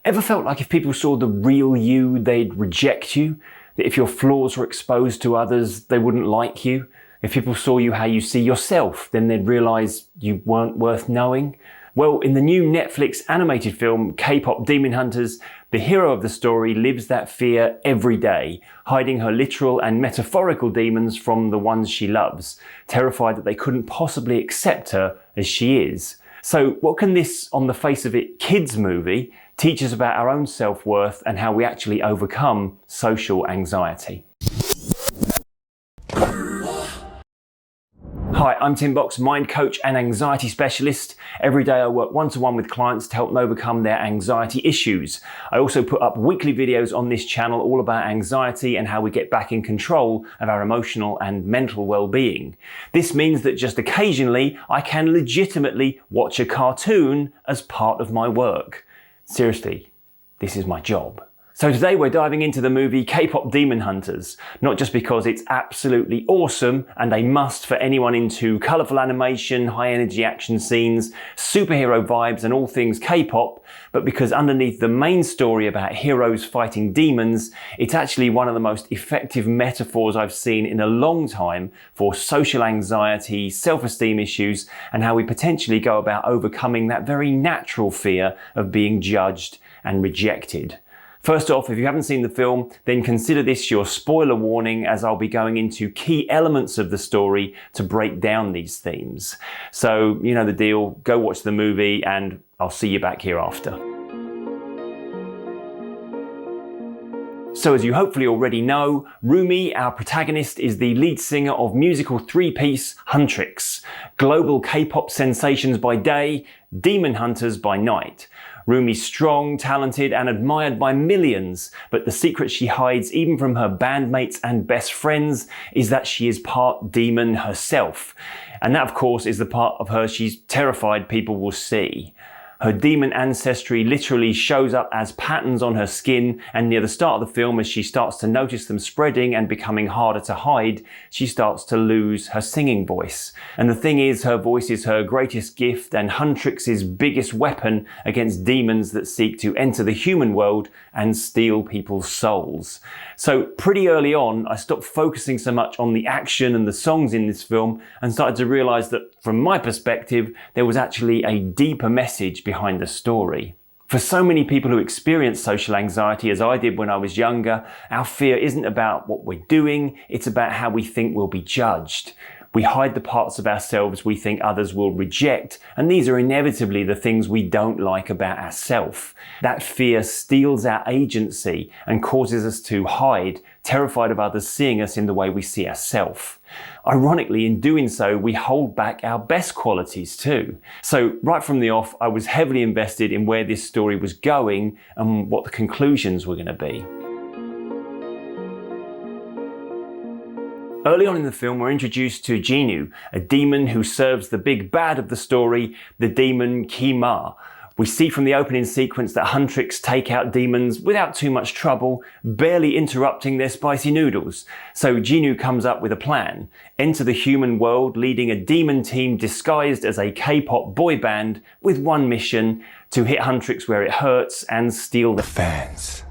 Ever felt like if people saw the real you, they'd reject you? That if your flaws were exposed to others, they wouldn't like you? If people saw you how you see yourself, then they'd realise you weren't worth knowing? Well, in the new Netflix animated film Kpop Demon Hunters, the hero of the story lives that fear every day, hiding her literal and metaphorical demons from the ones she loves, terrified that they couldn't possibly accept her as she is. So what can this, on the face of it, kids movie teach us about our own self-worth and how we actually overcome social anxiety? Hi, I'm Tim Box, mind coach and anxiety specialist. Every day I work one-to-one with clients to help them overcome their anxiety issues. I also put up weekly videos on this channel all about anxiety and how we get back in control of our emotional and mental well-being. This means that just occasionally I can legitimately watch a cartoon as part of my work. Seriously, this is my job. So today we're diving into the movie Kpop Demon Hunters, not just because it's absolutely awesome and a must for anyone into colourful animation, high energy action scenes, superhero vibes and all things K-pop, but because underneath the main story about heroes fighting demons, it's actually one of the most effective metaphors I've seen in a long time for social anxiety, self-esteem issues, and how we potentially go about overcoming that very natural fear of being judged and rejected. First off, if you haven't seen the film, then consider this your spoiler warning, as I'll be going into key elements of the story to break down these themes. So, you know the deal, go watch the movie and I'll see you back here after. So as you hopefully already know, Rumi, our protagonist, is the lead singer of musical three-piece Huntrix, global K-pop sensations by day, demon hunters by night. Rumi's strong, talented and admired by millions, but the secret she hides even from her bandmates and best friends is that she is part demon herself. And that of course is the part of her she's terrified people will see. Her demon ancestry literally shows up as patterns on her skin, and near the start of the film, as she starts to notice them spreading and becoming harder to hide, she starts to lose her singing voice. And the thing is, her voice is her greatest gift and Huntrix's biggest weapon against demons that seek to enter the human world and steal people's souls. So pretty early on, I stopped focusing so much on the action and the songs in this film and started to realize that, from my perspective, there was actually a deeper message behind the story. For so many people who experience social anxiety, as I did when I was younger, our fear isn't about what we're doing, it's about how we think we'll be judged. We hide the parts of ourselves we think others will reject, and these are inevitably the things we don't like about ourselves. That fear steals our agency and causes us to hide, terrified of others seeing us in the way we see ourselves. Ironically, in doing so, we hold back our best qualities too. So right from the off, I was heavily invested in where this story was going and what the conclusions were going to be. Early on in the film, we're introduced to Jinu, a demon who serves the big bad of the story, the demon gwi-ma. We see from the opening sequence that Huntrix take out demons without too much trouble, barely interrupting their spicy noodles. So Jinu comes up with a plan: enter the human world leading a demon team disguised as a K-pop boy band with one mission: to hit Huntrix where it hurts and steal the fans.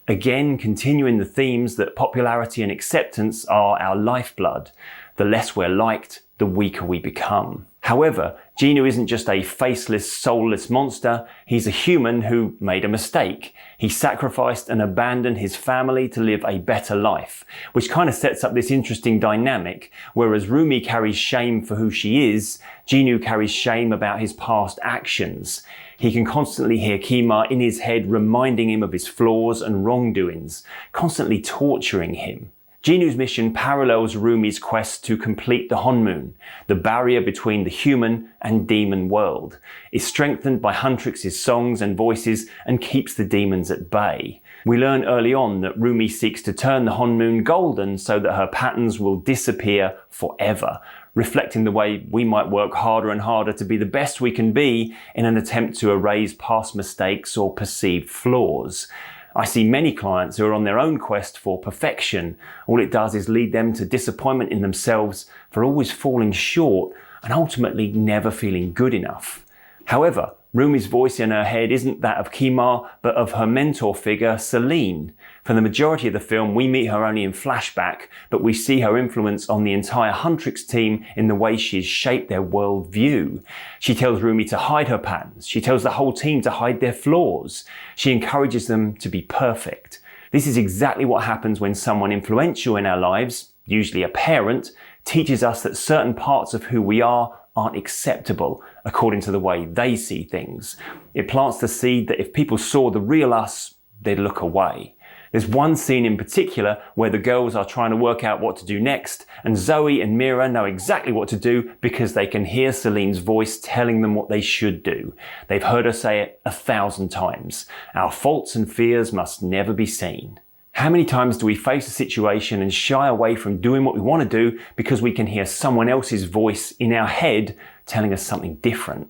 Again, continuing the themes that popularity and acceptance are our lifeblood. The less we're liked, the weaker we become. However, Jinu isn't just a faceless, soulless monster, he's a human who made a mistake. He sacrificed and abandoned his family to live a better life, which kind of sets up this interesting dynamic. Whereas Rumi carries shame for who she is, Jinu carries shame about his past actions. He can constantly hear gwi-ma in his head reminding him of his flaws and wrongdoings, constantly torturing him. Jinu's mission parallels Rumi's quest to complete the Honmoon, the barrier between the human and demon world. It's strengthened by Huntrix's songs and voices and keeps the demons at bay. We learn early on that Rumi seeks to turn the Honmoon golden so that her patterns will disappear forever, reflecting the way we might work harder and harder to be the best we can be in an attempt to erase past mistakes or perceived flaws. I see many clients who are on their own quest for perfection. All it does is lead them to disappointment in themselves for always falling short and ultimately never feeling good enough. However, Rumi's voice in her head isn't that of gwi-ma, but of her mentor figure, Celine. For the majority of the film, we meet her only in flashback, but we see her influence on the entire Huntrix team in the way she's shaped their worldview. She tells Rumi to hide her patterns. She tells the whole team to hide their flaws. She encourages them to be perfect. This is exactly what happens when someone influential in our lives, usually a parent, teaches us that certain parts of who we are aren't acceptable according to the way they see things. It plants the seed that if people saw the real us, they'd look away. There's one scene in particular where the girls are trying to work out what to do next, and Zoe and Mira know exactly what to do because they can hear Celine's voice telling them what they should do. They've heard her say it 1,000 times. Our faults and fears must never be seen. How many times do we face a situation and shy away from doing what we want to do because we can hear someone else's voice in our head telling us something different?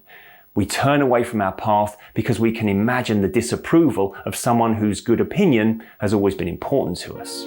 We turn away from our path because we can imagine the disapproval of someone whose good opinion has always been important to us.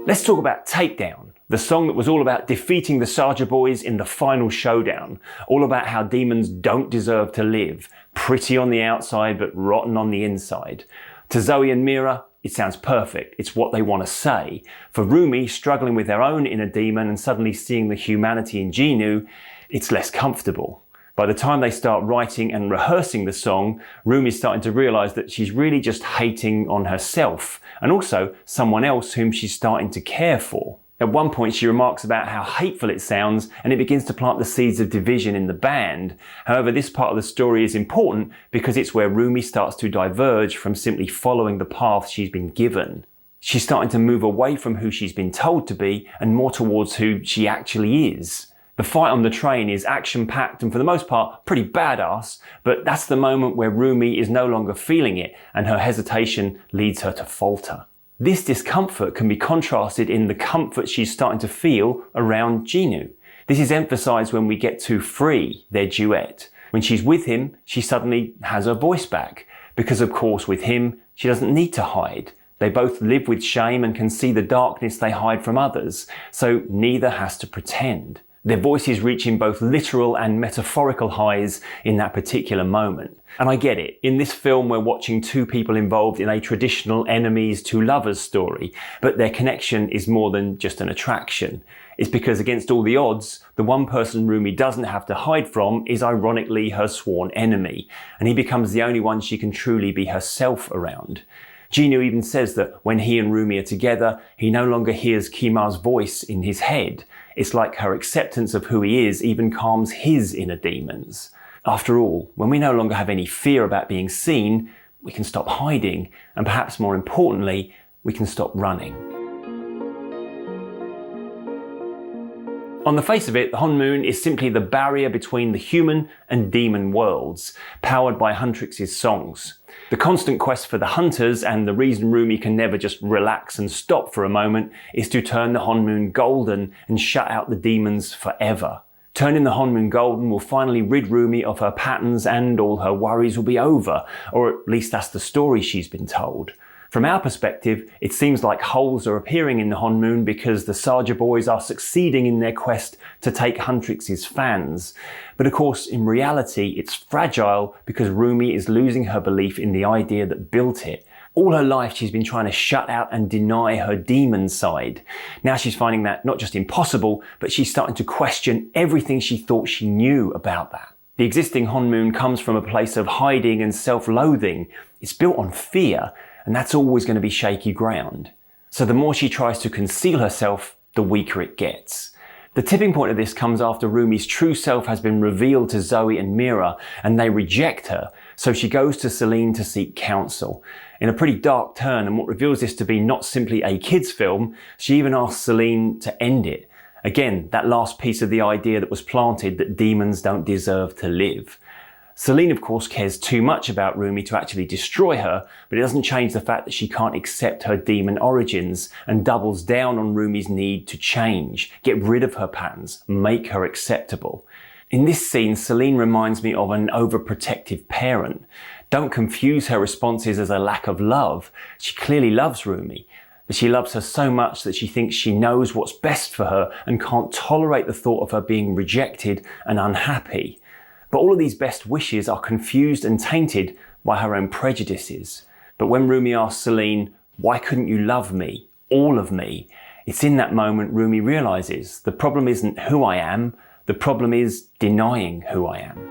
Let's talk about Takedown, the song that was all about defeating the Saja boys in the final showdown, all about how demons don't deserve to live, pretty on the outside but rotten on the inside. To Zoe and Mira, it sounds perfect. It's what they want to say. For Rumi, struggling with their own inner demon and suddenly seeing the humanity in Jinu, it's less comfortable. By the time they start writing and rehearsing the song, Rumi's starting to realize that she's really just hating on herself and also someone else whom she's starting to care for. At one point, she remarks about how hateful it sounds, and it begins to plant the seeds of division in the band. However, this part of the story is important because it's where Rumi starts to diverge from simply following the path she's been given. She's starting to move away from who she's been told to be and more towards who she actually is. The fight on the train is action-packed and for the most part pretty badass, but that's the moment where Rumi is no longer feeling it and her hesitation leads her to falter. This discomfort can be contrasted in the comfort she's starting to feel around Jinu. This is emphasized when we get to Free, their duet. When she's with him, she suddenly has her voice back. Because of course with him, she doesn't need to hide. They both live with shame and can see the darkness they hide from others, so neither has to pretend. Their voices reaching both literal and metaphorical highs in that particular moment. And I get it, in this film we're watching two people involved in a traditional enemies to lovers story, but their connection is more than just an attraction. It's because against all the odds, the one person Rumi doesn't have to hide from is ironically her sworn enemy, and he becomes the only one she can truly be herself around. Jinu even says that when he and Rumi are together, he no longer hears gwi-ma's voice in his head. It's like her acceptance of who he is even calms his inner demons. After all, when we no longer have any fear about being seen, we can stop hiding, and perhaps more importantly, we can stop running. On the face of it, the Honmoon is simply the barrier between the human and demon worlds, powered by Huntrix's songs. The constant quest for the hunters and the reason Rumi can never just relax and stop for a moment is to turn the Honmoon golden and shut out the demons forever. Turning the Honmoon golden will finally rid Rumi of her patterns and all her worries will be over, or at least that's the story she's been told. From our perspective, it seems like holes are appearing in the Honmoon because the Saja boys are succeeding in their quest to take Huntrix's fans. But of course, in reality, it's fragile because Rumi is losing her belief in the idea that built it. All her life, she's been trying to shut out and deny her demon side. Now she's finding that not just impossible, but she's starting to question everything she thought she knew about that. The existing Honmoon comes from a place of hiding and self-loathing. It's built on fear, and that's always going to be shaky ground. So the more she tries to conceal herself, the weaker it gets. The tipping point of this comes after Rumi's true self has been revealed to Zoe and Mira, and they reject her, so she goes to Celine to seek counsel. In a pretty dark turn, and what reveals this to be not simply a kids' film, she even asks Celine to end it. Again, that last piece of the idea that was planted that demons don't deserve to live. Celine, of course, cares too much about Rumi to actually destroy her, but it doesn't change the fact that she can't accept her demon origins and doubles down on Rumi's need to change, get rid of her patterns, make her acceptable. In this scene, Celine reminds me of an overprotective parent. Don't confuse her responses as a lack of love. She clearly loves Rumi. That she loves her so much that she thinks she knows what's best for her and can't tolerate the thought of her being rejected and unhappy. But all of these best wishes are confused and tainted by her own prejudices. But when Rumi asks Celine, "Why couldn't you love me? All of me?" It's in that moment Rumi realizes the problem isn't who I am, the problem is denying who I am.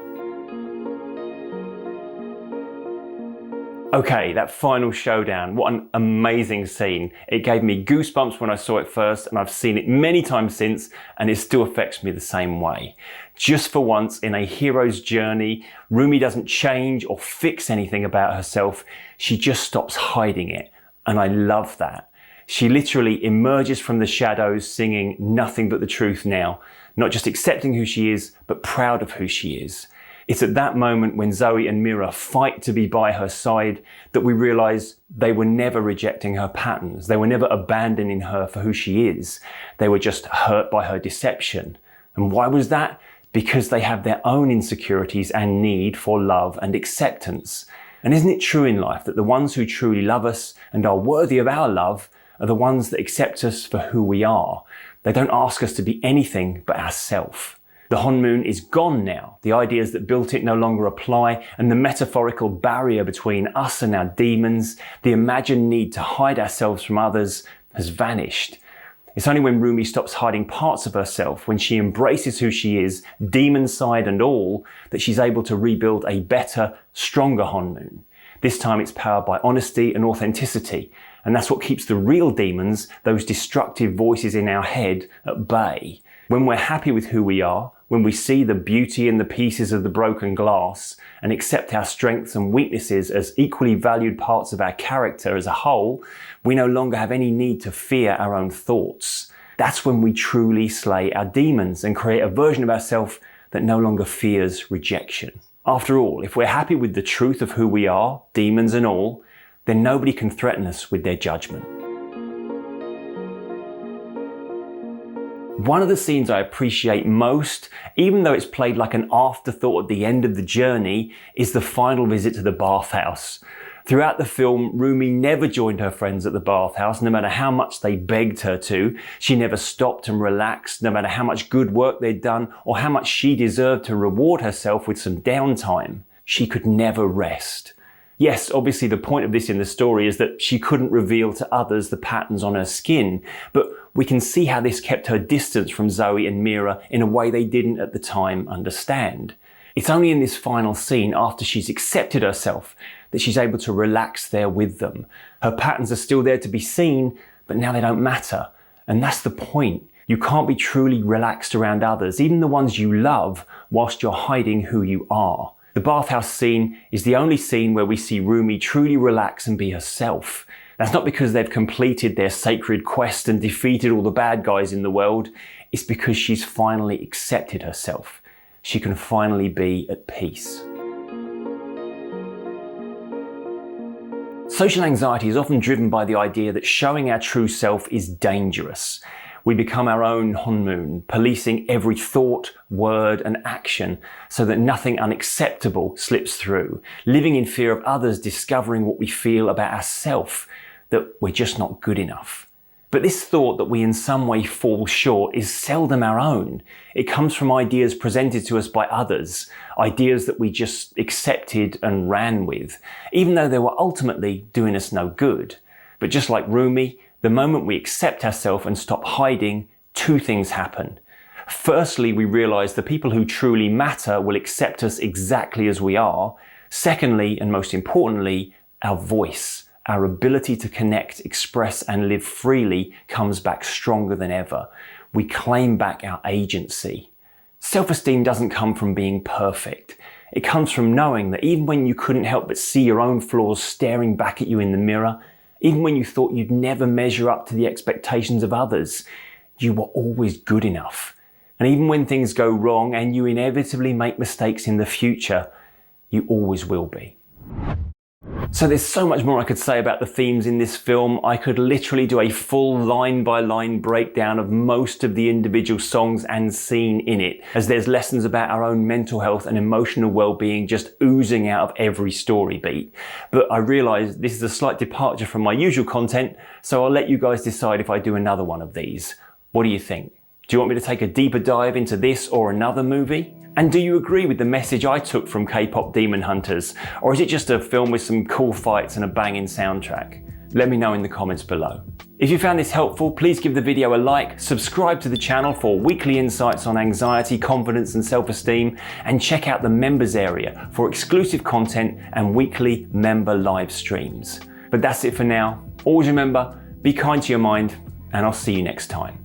Okay, that final showdown, what an amazing scene. It gave me goosebumps when I saw it first, and I've seen it many times since, and it still affects me the same way. Just for once in a hero's journey, Rumi doesn't change or fix anything about herself, she just stops hiding it, and I love that. She literally emerges from the shadows singing nothing but the truth now, not just accepting who she is, but proud of who she is. It's at that moment when Zoe and Mira fight to be by her side that we realise they were never rejecting her patterns. They were never abandoning her for who she is. They were just hurt by her deception. And why was that? Because they have their own insecurities and need for love and acceptance. And isn't it true in life that the ones who truly love us and are worthy of our love are the ones that accept us for who we are? They don't ask us to be anything but ourselves. The Honmoon is gone now. The ideas that built it no longer apply, and the metaphorical barrier between us and our demons, the imagined need to hide ourselves from others, has vanished. It's only when Rumi stops hiding parts of herself, when she embraces who she is, demon side and all, that she's able to rebuild a better, stronger Honmoon. This time it's powered by honesty and authenticity, and that's what keeps the real demons, those destructive voices in our head, at bay. When we're happy with who we are, when we see the beauty in the pieces of the broken glass and accept our strengths and weaknesses as equally valued parts of our character as a whole, we no longer have any need to fear our own thoughts. That's when we truly slay our demons and create a version of ourselves that no longer fears rejection. After all, if we're happy with the truth of who we are, demons and all, then nobody can threaten us with their judgment. One of the scenes I appreciate most, even though it's played like an afterthought at the end of the journey, is the final visit to the bathhouse. Throughout the film, Rumi never joined her friends at the bathhouse, no matter how much they begged her to. She never stopped and relaxed, no matter how much good work they'd done or how much she deserved to reward herself with some downtime. She could never rest. Yes, obviously the point of this in the story is that she couldn't reveal to others the patterns on her skin, but we can see how this kept her distance from Zoe and Mira in a way they didn't at the time understand. It's only in this final scene, after she's accepted herself, that she's able to relax there with them. Her patterns are still there to be seen, but now they don't matter. And that's the point. You can't be truly relaxed around others, even the ones you love, whilst you're hiding who you are. The bathhouse scene is the only scene where we see Rumi truly relax and be herself. That's not because they've completed their sacred quest and defeated all the bad guys in the world. It's because she's finally accepted herself. She can finally be at peace. Social anxiety is often driven by the idea that showing our true self is dangerous. We become our own Honmoon, policing every thought, word and action so that nothing unacceptable slips through, living in fear of others discovering what we feel about ourselves, that we're just not good enough. But this thought that we in some way fall short is seldom our own. It comes from ideas presented to us by others, ideas that we just accepted and ran with, even though they were ultimately doing us no good. But just like Rumi, the moment we accept ourselves and stop hiding, two things happen. Firstly, we realize the people who truly matter will accept us exactly as we are. Secondly, and most importantly, our voice, our ability to connect, express and live freely comes back stronger than ever. We claim back our agency. Self-esteem doesn't come from being perfect. It comes from knowing that even when you couldn't help but see your own flaws staring back at you in the mirror, even when you thought you'd never measure up to the expectations of others, you were always good enough. And even when things go wrong and you inevitably make mistakes in the future, you always will be. So there's so much more I could say about the themes in this film. I could literally do a full line-by-line breakdown of most of the individual songs and scene in it, as there's lessons about our own mental health and emotional well-being just oozing out of every story beat. But I realise this is a slight departure from my usual content, so I'll let you guys decide if I do another one of these. What do you think? Do you want me to take a deeper dive into this or another movie? And do you agree with the message I took from K-pop Demon Hunters? Or is it just a film with some cool fights and a banging soundtrack? Let me know in the comments below. If you found this helpful, please give the video a like, subscribe to the channel for weekly insights on anxiety, confidence and self-esteem, and check out the members area for exclusive content and weekly member live streams. But that's it for now. Always remember, be kind to your mind, and I'll see you next time.